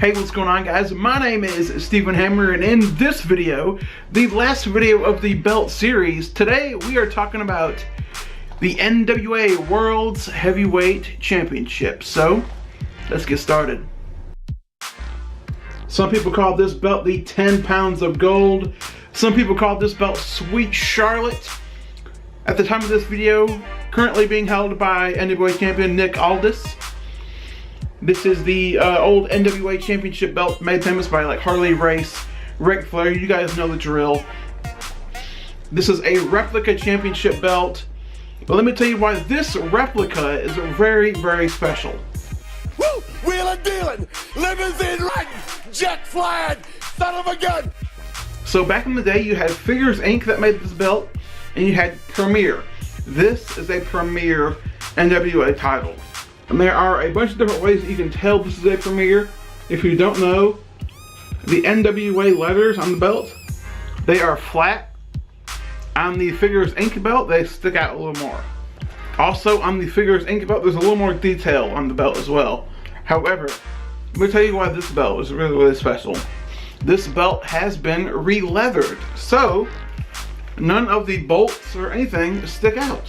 Hey, what's going on, guys? My name is Stephen Hammer, and in this video, the last video of the belt series, today we are talking about the NWA World's Heavyweight Championship. So, let's get started. Some people call this belt the 10 pounds of gold. Some people call this belt Sweet Charlotte. At the time of this video, currently being held by NWA champion Nick Aldis. This is the old NWA Championship belt made famous by like Harley Race, Ric Flair. You guys know the drill. This is a replica championship belt. But let me tell you why this replica is very, very special. Woo! Wheeling, dealing, limousine riding, jet flying, son of a gun! So back in the day, you had Figures Inc. that made this belt, and you had Premier. This is a Premier NWA title. And there are a bunch of different ways that you can tell this is a Premier. If you don't know, the NWA letters on the belt, they are flat. On the Figures Inc. belt, they stick out a little more. Also, on the Figures Inc. belt, there's a little more detail on the belt as well. However, let me tell you why this belt is really, really special. This belt has been re-leathered, so none of the bolts or anything stick out.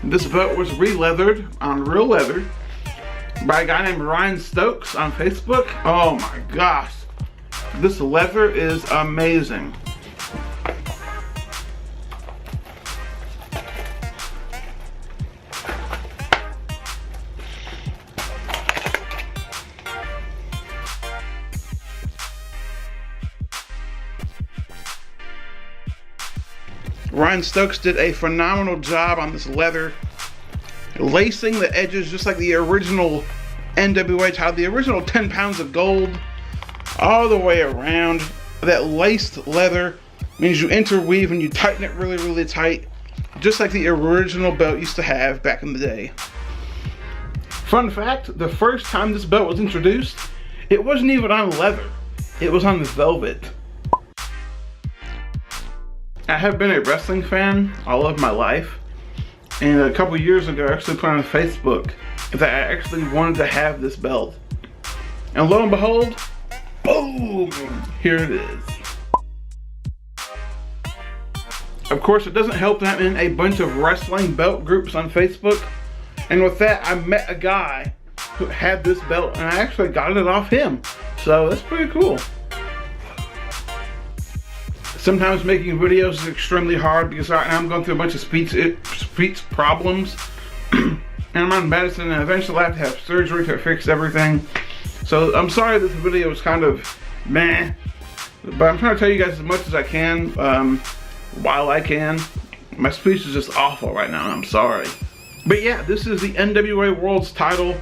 This belt was re-leathered on real leather by a guy named Ryan Stokes on Facebook. Oh my gosh, this leather is amazing. Ryan Stokes did a phenomenal job on this leather, lacing the edges just like the original NWA title, the original 10 pounds of gold, all the way around. That laced leather means you interweave and you tighten it really, really tight, just like the original belt used to have back in the day. Fun fact, the first time this belt was introduced, it wasn't even on leather, it was on velvet. I have been a wrestling fan all of my life, and a couple years ago I actually put on Facebook that I actually wanted to have this belt. And lo and behold, boom, here it is. Of course, it doesn't help that I'm in a bunch of wrestling belt groups on Facebook, and with that I met a guy who had this belt and I actually got it off him, so that's pretty cool. Sometimes making videos is extremely hard because right now I'm going through a bunch of speech problems and I'm on medicine, and eventually I have to have surgery to fix everything. So I'm sorry this video is kind of meh, but I'm trying to tell you guys as much as I can while I can. My speech is just awful right now, and I'm sorry. But yeah, this is the NWA World's Title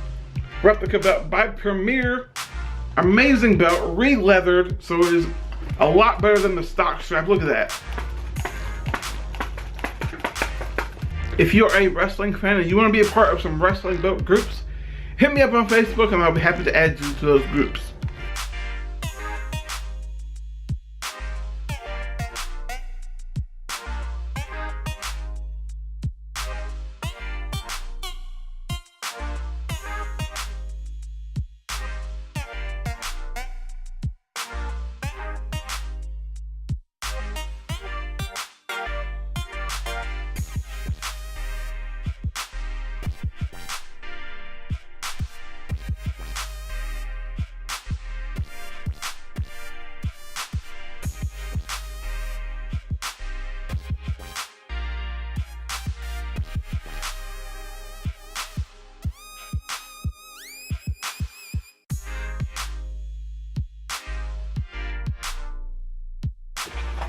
replica belt by Premier. Amazing belt, re-leathered, so it is a lot better than the stock strap. Look at that. If you're a wrestling fan and you want to be a part of some wrestling belt groups, hit me up on Facebook and I'll be happy to add you to those groups.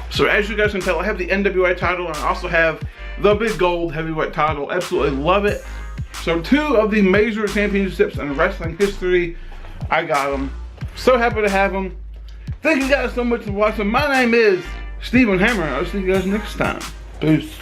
So as you guys can tell, I have the NWA title and I also have the big gold heavyweight title. Absolutely love it. So two of the major championships in wrestling history, I got them. So happy to have them. Thank you guys so much for watching. My name is Stephen Hammer. I'll see you guys next time. Peace.